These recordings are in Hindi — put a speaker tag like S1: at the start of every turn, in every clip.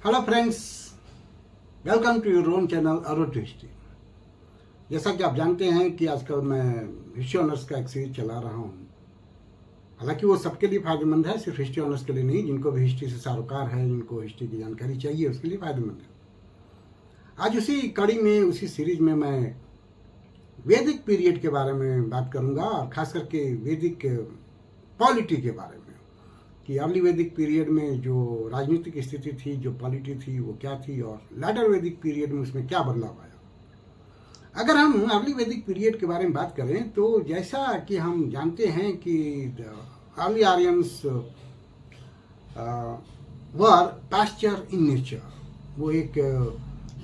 S1: Hello friends, welcome to your own channel अरोट हिस्ट्री। जैसा कि आप जानते हैं कि आजकल मैं हिस्ट्री ऑनर्स का एक सीरीज चला रहा हूँ। हालांकि वो सबके लिए फायदेमंद है, सिर्फ हिस्ट्री ऑनर्स के लिए नहीं। जिनको भी हिस्ट्री से सरोकार है, जिनको हिस्ट्री की जानकारी चाहिए, उसके लिए फायदेमंद है। आज उसी कड़ी में, उसी सीरीज में मैं वैदिक पीरियड के बारे में बात करूँगा, और खास करके वैदिक पॉलिटी के बारे में कि अर्ली वैदिक पीरियड में जो राजनीतिक स्थिति थी, जो पॉलिटी थी, वो क्या थी, और लेटर वैदिक पीरियड में उसमें क्या बदलाव आया। अगर हम अर्ली वैदिक पीरियड के बारे में बात करें तो जैसा कि हम जानते हैं कि early Aryans were pasture in nature. वो एक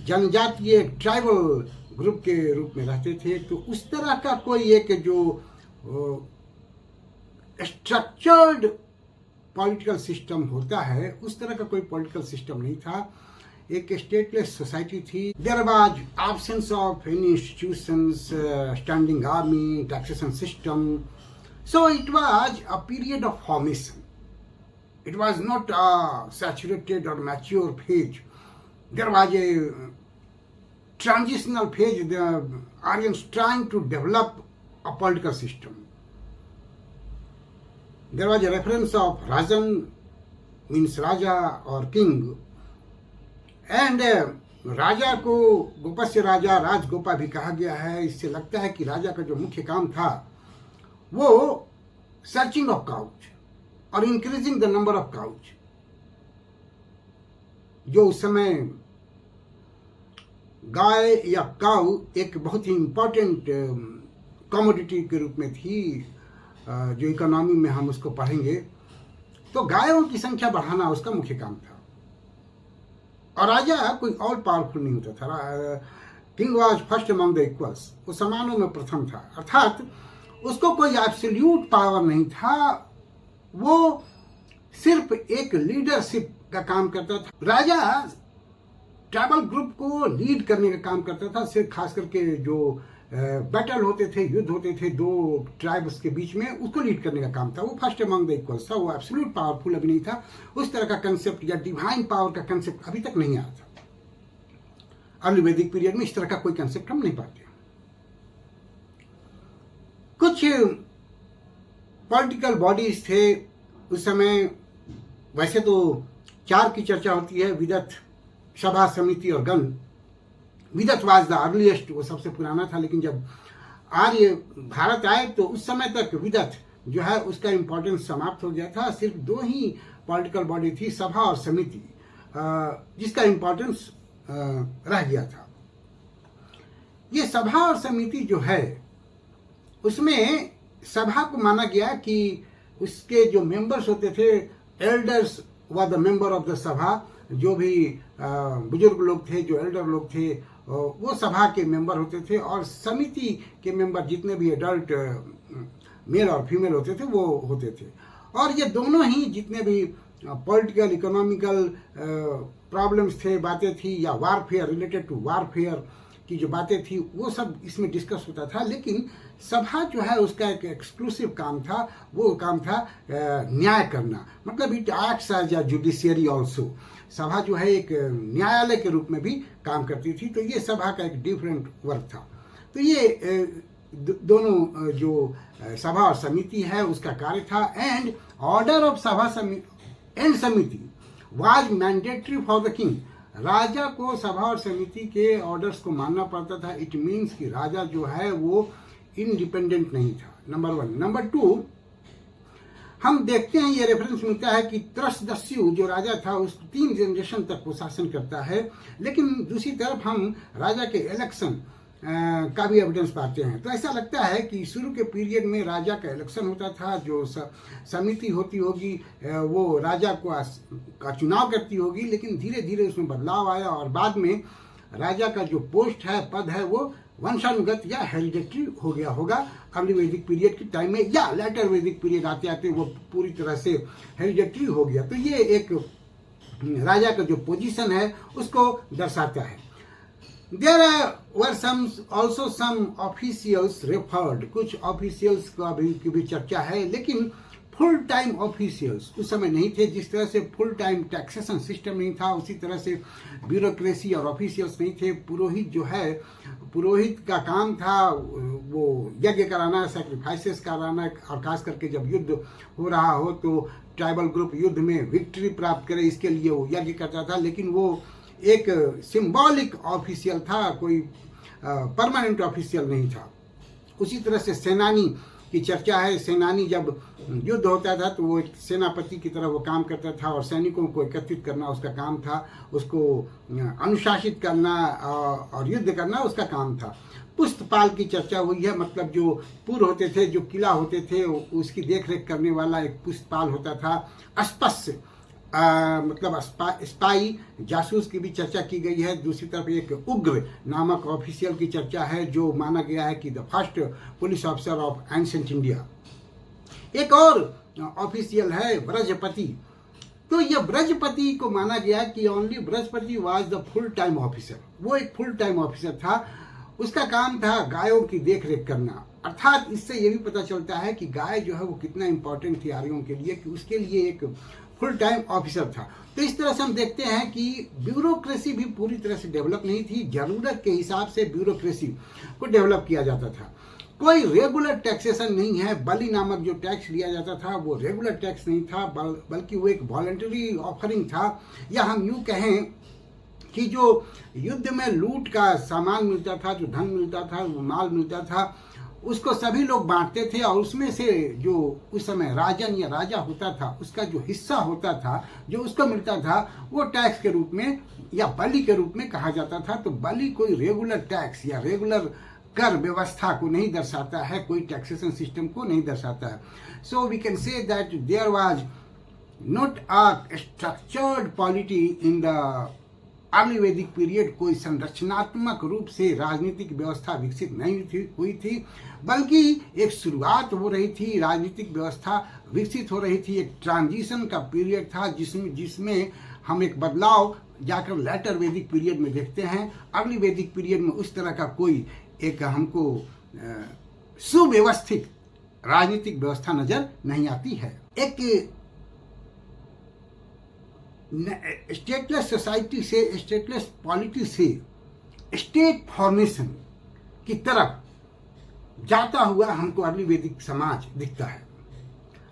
S1: जनजातीय ट्राइबल ग्रुप के रूप में रहते थे। तो उस तरह का कोई एक जो स्ट्रक्चर्ड पॉलिटिकल सिस्टम होता है, उस तरह का कोई पॉलिटिकल सिस्टम नहीं था। एक स्टेटलेस सोसाइटी थी। There was absence of any institutions, standing army, taxation system. So it was a period of formation. It was not a saturated or mature phase. There was a transitional phase. The Aryans trying to develop a political system. There was a reference of Rajan, means Raja or king, and राजा को गोपस्य राजा, राजगोपा भी कहा गया है। इससे लगता है कि राजा का जो मुख्य काम था वो सर्चिंग ऑफ काउच और increasing the number of couch. जो उस समय गाय या काउ एक बहुत ही इंपॉर्टेंट कमोडिटी के रूप में थी, जो इकोनॉमी में हम उसको पढ़ेंगे। तो गायों की संख्या बढ़ाना उसका मुख्य काम था, और राजा कोई और पावरफुल नहीं होता था। King was first among the equals, वो समानों में प्रथम था, अर्थात उसको कोई एब्सोल्यूट पावर नहीं था। वो सिर्फ एक लीडरशिप का काम करता था। राजा ट्राइबल ग्रुप को लीड करने का काम करता था। सिर्फ खास करके जो बैटल होते थे, युद्ध होते थे दो ट्राइब्स के बीच में, उसको लीड करने का काम था। वो फर्स्ट अमंग द इक्वल्स था। वो एब्सोल्यूट पावरफुल अभी नहीं था। उस तरह का कंसेप्ट या डिवाइन पावर का कंसेप्ट अभी तक नहीं आया था। अर्ली वैदिक पीरियड में इस तरह का कोई कंसेप्ट हम नहीं पाते। कुछ पॉलिटिकल बॉडीज थे उस समय। वैसे तो चार की चर्चा होती है, विदत, सभा, समिति और गण। विदत वाज द अर्लीस्ट, वो सबसे पुराना था। लेकिन जब आर्य भारत आए तो उस समय तक विदत जो है उसका इम्पोर्टेंस समाप्त हो गया था। सिर्फ दो ही पॉलिटिकल बॉडी थी, सभा और समिति, जिसका इम्पोर्टेंस रह गया था। ये सभा और समिति जो है, उसमें सभा को माना गया कि उसके जो मेंबर्स होते थे, elders were the member of the सभा। जो भी बुजुर्ग लोग थे, जो एल्डर लोग थे, वो सभा के मेंबर होते थे। और समिति के मेंबर जितने भी एडल्ट मेल और फीमेल होते थे वो होते थे। और ये दोनों ही जितने भी पॉलिटिकल, इकोनॉमिकल प्रॉब्लम्स थे, बातें थी, या वारफेयर, रिलेटेड टू वारफेयर की जो बातें थी, वो सब इसमें डिस्कस होता था। लेकिन सभा जो है उसका एक एक्सक्लूसिव काम था। वो काम था न्याय करना, मतलब it acts as a judiciary also. सभा जो है एक न्यायालय के रूप में भी काम करती थी। तो ये सभा का एक डिफरेंट वर्क था। तो ये दोनों जो सभा और समिति है उसका कार्य था। एंड ऑर्डर ऑफ सभा एंड समिति was mandatory for the king. राजा को सभा और समिति के ऑर्डर्स को मानना पड़ता था। इट मीन्स कि राजा जो है वो इंडिपेंडेंट नहीं था, नंबर वन। नंबर टू, हम देखते हैं, ये रेफरेंस मिलता है कि त्रसदस्यु जो राजा था उस 3 जनरेशन तक वो शासन करता है। लेकिन दूसरी तरफ हम राजा के इलेक्शन का भी एविडेंस पाते हैं। तो ऐसा लगता है कि शुरू के पीरियड में राजा का इलेक्शन होता था। जो समिति होती होगी वो राजा का चुनाव करती होगी। लेकिन धीरे धीरे उसमें बदलाव आया, और बाद में राजा का जो पोस्ट है, पद है, वो वंशानुगत या हेरिडेटरी हो गया होगा अर्ली वैदिक पीरियड के टाइम में, या लेटर वैदिक पीरियड आते आते वो पूरी तरह से हेरिडेटरी हो गया। तो ये एक राजा का जो पोजीशन है उसको दर्शाता है। There were also some officials referred, कुछ ऑफिशियल्स की भी चर्चा है। लेकिन फुल टाइम ऑफिशियल्स उस समय नहीं थे। जिस तरह से फुल टाइम टैक्सेशन सिस्टम नहीं था, उसी तरह से ब्यूरोक्रेसी और ऑफिशियल्स नहीं थे। पुरोहित जो है, पुरोहित का काम था वो यज्ञ कराना, सैक्रिफाइसेस कराना, और खास करके जब युद्ध हो रहा हो तो ट्राइबल ग्रुप युद्ध में विक्ट्री प्राप्त करे, इसके लिए वो यज्ञ करता था। लेकिन वो एक सिंबॉलिक ऑफिशियल था, कोई परमानेंट ऑफिशियल नहीं था। उसी तरह से सेनानी की चर्चा है। सेनानी जब युद्ध होता था तो वो एक सेनापति की तरह वो काम करता था, और सैनिकों को एकत्रित करना उसका काम था, उसको अनुशासित करना और युद्ध करना उसका काम था। पुष्पपाल की चर्चा हुई है, मतलब जो पुर होते थे, जो किला होते थे, उसकी देखरेख करने वाला एक पुष्पपाल होता था। अस्पष्य मतलब स्पाई, जासूस की भी चर्चा की गई है। दूसरी तरफ एक उग्र नामक ऑफिशियल की चर्चा है, जो माना गया है कि the first police officer of ancient India. एक और ऑफिशियल है ब्रजपति। तो यह ब्रजपति को माना गया कि only Brajpati was the full time officer. वो एक फुल टाइम ऑफिसर था, उसका काम था गायों की देखरेख करना। अर्थात इससे ये भी पता चलता है कि गाय जो है वो कितना इंपॉर्टेंट थी आर्यों के लिए, कि उसके लिए एक फुल टाइम ऑफिसर था। तो इस तरह से हम देखते हैं कि ब्यूरोक्रेसी भी पूरी तरह से डेवलप नहीं थी। जरूरत के हिसाब से ब्यूरोक्रेसी को डेवलप किया जाता था। कोई रेगुलर टैक्सेशन नहीं है। बलि नामक जो टैक्स लिया जाता था वो रेगुलर टैक्स नहीं था, बल्कि वो एक वॉलंटरी ऑफरिंग था। या हम यूँ कहें कि जो युद्ध में लूट का सामान मिलता था, जो धन मिलता था, वो माल मिलता था, उसको सभी लोग बांटते थे, और उसमें से जो उस समय राजन या राजा होता था उसका जो हिस्सा होता था, जो उसको मिलता था, वो टैक्स के रूप में या बलि के रूप में कहा जाता था। तो बलि कोई रेगुलर टैक्स या रेगुलर कर व्यवस्था को नहीं दर्शाता है, कोई टैक्सेशन सिस्टम को नहीं दर्शाता है। So we can say that there was not a structured polity in the early Vedic period. कोई संरचनात्मक रूप से राजनीतिक व्यवस्था विकसित नहीं हुई थी, बल्कि एक शुरुआत हो रही थी, राजनीतिक व्यवस्था विकसित हो रही थी। एक ट्रांजिशन का पीरियड था जिसमें हम एक बदलाव जाकर लेटर वैदिक पीरियड में देखते हैं। अर्ली वैदिक पीरियड में उस तरह का कोई एक हमको सुव्यवस्थित राजनीतिक व्यवस्था नजर नहीं आती है। एक स्टेटलेस सोसाइटी से, स्टेटलेस पॉलिटी से स्टेट फॉर्मेशन की तरफ जाता हुआ हमको अर्ली वैदिक समाज दिखता है।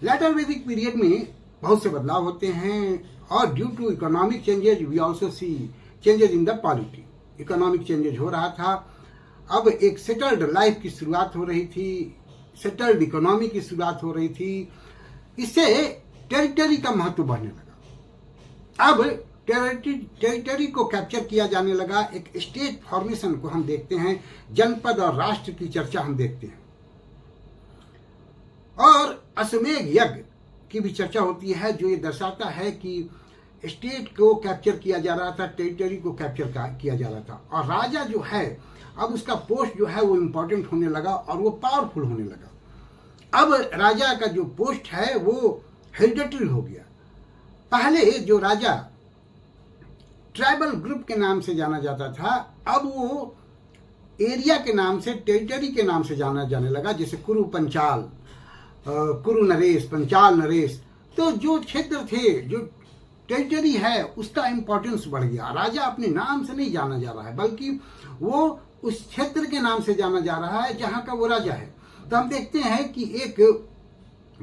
S1: लेटर वैदिक पीरियड में बहुत से बदलाव होते हैं, और due to economic changes we also see changes in the polity. Economic changes हो रहा था, अब एक सेटल्ड लाइफ की शुरुआत हो रही थी, सेटल्ड इकोनॉमी की शुरुआत हो रही थी। इससे टेरिटरी का महत्व बढ़ने लगा। अब टेरिटरी को कैप्चर किया जाने लगा। एक स्टेट फॉर्मेशन को हम देखते हैं, जनपद और राष्ट्र की चर्चा हम देखते हैं, और अश्वमेध यज्ञ की भी चर्चा होती है, जो ये दर्शाता है कि स्टेट को कैप्चर किया जा रहा था, टेरिटरी को कैप्चर किया जा रहा था। और राजा जो है, अब उसका पोस्ट जो है वो इम्पोर्टेंट होने लगा और वो पावरफुल होने लगा। अब राजा का जो पोस्ट है वो हेरिडेटरी हो गया। पहले जो राजा ट्राइबल ग्रुप के नाम से जाना जाता था, अब वो एरिया के नाम से, टेरिटरी के नाम से जाना जाने लगा। जैसे कुरु पंचाल, कुरु नरेश, पंचाल नरेश। तो जो क्षेत्र थे, जो टेरिटरी है, उसका इंपॉर्टेंस बढ़ गया। राजा अपने नाम से नहीं जाना जा रहा है, बल्कि वो उस क्षेत्र के नाम से जाना जा रहा है जहाँ का वो राजा है। तो हम देखते हैं कि एक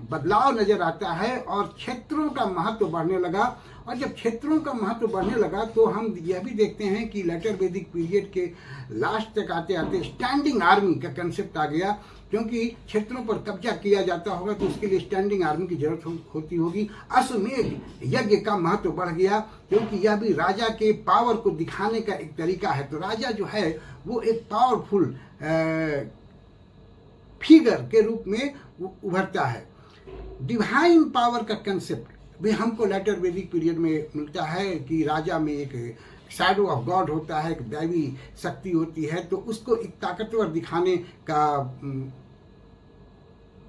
S1: बदलाव नजर आता है, और क्षेत्रों का महत्व बढ़ने लगा। और जब क्षेत्रों का महत्व बढ़ने लगा तो हम यह भी देखते हैं कि लेटर वैदिक पीरियड के लास्ट तक आते आते स्टैंडिंग आर्मी का कंसेप्ट आ गया, क्योंकि क्षेत्रों पर कब्जा किया जाता होगा तो उसके लिए स्टैंडिंग आर्मी की जरूरत होती होगी। अश्वमेध यज्ञ का महत्व बढ़ गया, क्योंकि यह भी राजा के पावर को दिखाने का एक तरीका है। तो राजा जो है वो एक पावरफुल फिगर के रूप में उभरता है। डिवाइन पावर का कंसेप्ट भी हमको लेटर वैदिक पीरियड में मिलता है, कि राजा में एक शैडो ऑफ गॉड होता है, एक दैवी शक्ति होती है। तो उसको एक ताकतवर दिखाने का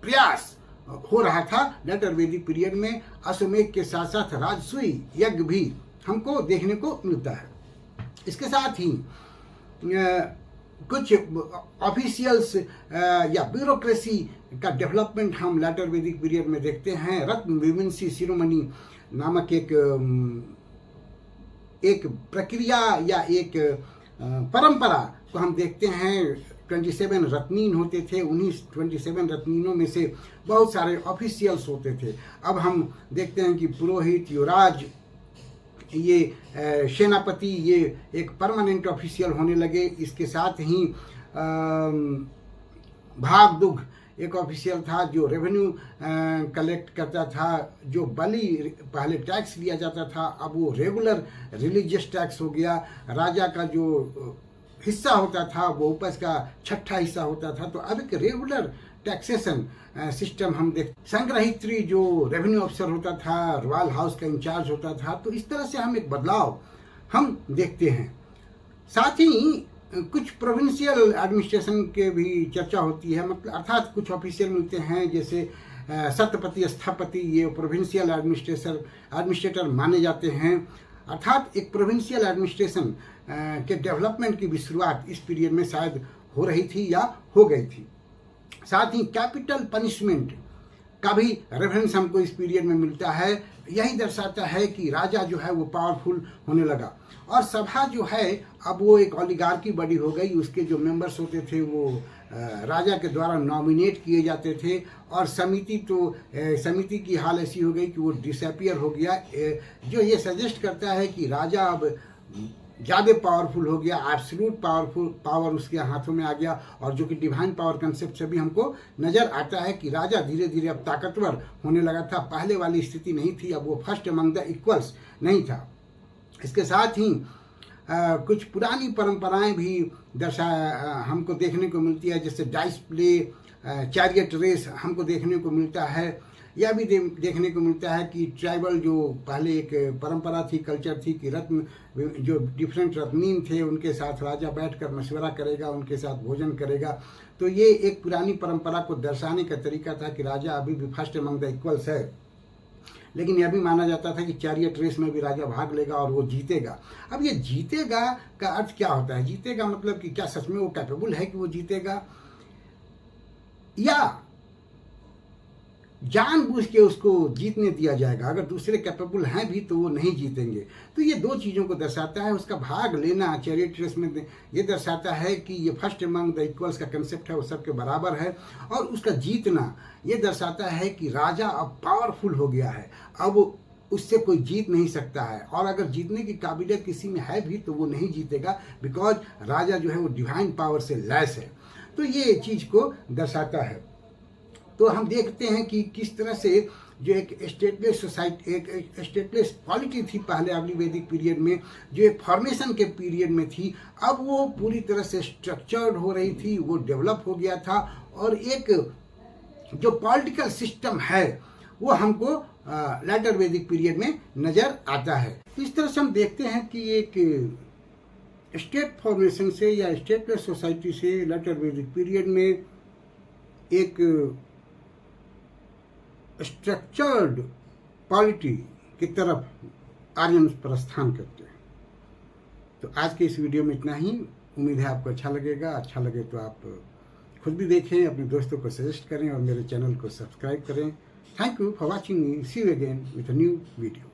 S1: प्रयास हो रहा था लेटर वैदिक पीरियड में। अश्वमेध के साथ साथ राजसूय यज्ञ भी हमको देखने को मिलता है। इसके साथ ही कुछ ऑफिशियल्स या ब्यूरोक्रेसी का डेवलपमेंट हम लेटर वैदिक पीरियड में देखते हैं। रत्न विविंसी शिरोमणि नामक एक प्रक्रिया या एक परंपरा को हम देखते हैं। 27 रत्नीन होते थे, उन्हीं 27 रत्नीनों में से बहुत सारे ऑफिशियल्स होते थे। अब हम देखते हैं कि पुरोहित, युवराज, ये सेनापति, ये एक परमानेंट ऑफिशियल होने लगे। इसके साथ ही भागदुग एक ऑफिशियल था जो रेवेन्यू कलेक्ट करता था। जो बलि पहले टैक्स लिया जाता था, अब वो रेगुलर रिलीजियस टैक्स हो गया। राजा का जो हिस्सा होता था वो उपज का 6ठा हिस्सा होता था। तो अब एक रेगुलर टैक्सेशन सिस्टम हम देख। संग्रहित्री जो रेवेन्यू अफसर होता था, रॉयल हाउस का इंचार्ज होता था। तो इस तरह से हम एक बदलाव हम देखते हैं। साथ ही कुछ प्रोविंशियल एडमिनिस्ट्रेशन के भी चर्चा होती है, मतलब अर्थात कुछ ऑफिशियल मिलते हैं जैसे सतपति, स्थपति, ये प्रोविंशियल एडमिनिस्ट्रेटर माने जाते हैं। अर्थात एक प्रोविंशियल एडमिनिस्ट्रेशन के डेवलपमेंट की भी शुरुआत इस पीरियड में शायद हो रही थी या हो गई थी। साथ ही कैपिटल पनिशमेंट का भी रेफरेंस हमको इस पीरियड में मिलता है। यही दर्शाता है कि राजा जो है वो पावरफुल होने लगा और सभा जो है अब वो एक ओलिगार्की बड़ी हो गई। उसके जो मेंबर्स होते थे वो राजा के द्वारा नॉमिनेट किए जाते थे और समिति की हाल ऐसी हो गई कि वो डिसअपियर हो गया, जो ये सजेस्ट करता है कि राजा अब ज़्यादा पावरफुल हो गया, एब्सोल्यूट पावर उसके हाथों में आ गया। और जो कि डिवाइन पावर कंसेप्ट से भी हमको नज़र आता है कि राजा धीरे धीरे अब ताकतवर होने लगा था। पहले वाली स्थिति नहीं थी, अब वो फर्स्ट अमंग द इक्वल्स नहीं था। इसके साथ ही कुछ पुरानी परंपराएं भी हमको देखने को मिलती है, जैसे डाइस प्ले, चैरियट रेस हमको देखने को मिलता है। यह भी देखने को मिलता है कि ट्राइबल जो पहले एक परंपरा थी, कल्चर थी कि रत्न जो डिफरेंट रत्नीन थे उनके साथ राजा बैठकर मशवरा करेगा, उनके साथ भोजन करेगा। तो ये एक पुरानी परंपरा को दर्शाने का तरीका था कि राजा अभी भी फर्स्ट अमंग द इक्वल्स है। लेकिन यह भी माना जाता था कि चैरियट रेस में भी राजा भाग लेगा और वो जीतेगा। अब ये जीतेगा का अर्थ क्या होता है? जीतेगा मतलब कि क्या सच में वो कैपेबल है कि वो जीतेगा, या जानबूझ के उसको जीतने दिया जाएगा? अगर दूसरे कैपेबल हैं भी तो वो नहीं जीतेंगे। तो ये दो चीज़ों को दर्शाता है। उसका भाग लेना चैरियट रेस में ये दर्शाता है कि ये फर्स्ट अमंग द इक्वल्स का कंसेप्ट है, वो सबके बराबर है। और उसका जीतना ये दर्शाता है कि राजा अब पावरफुल हो गया है, अब उससे कोई जीत नहीं सकता है। और अगर जीतने की काबिलियत किसी में है भी तो वो नहीं जीतेगा, बिकॉज राजा जो है वो डिवाइन पावर से लैस है। तो ये चीज़ को दर्शाता है। तो हम देखते हैं कि किस तरह से जो एक स्टेटलेस सोसाइटी, एक स्टेटलेस पॉलिटी थी पहले अगली वैदिक पीरियड में, जो एक फॉर्मेशन के पीरियड में थी, अब वो पूरी तरह से स्ट्रक्चर्ड हो रही थी, वो डेवलप हो गया था। और एक जो पॉलिटिकल सिस्टम है वो हमको लेटर वैदिक पीरियड में नज़र आता है। तो इस तरह से हम देखते हैं कि एक स्टेट फॉर्मेशन से या स्टेटलेस सोसाइटी से लेटर वैदिक पीरियड में एक स्ट्रक्चर्ड पॉलिटी की तरफ आर्यन प्रस्थान करते हैं। तो आज के इस वीडियो में इतना ही। उम्मीद है आपको अच्छा लगेगा। अच्छा लगे तो आप खुद भी देखें, अपने दोस्तों को सजेस्ट करें और मेरे चैनल को सब्सक्राइब करें। Thank you for watching me. See you again with a new video.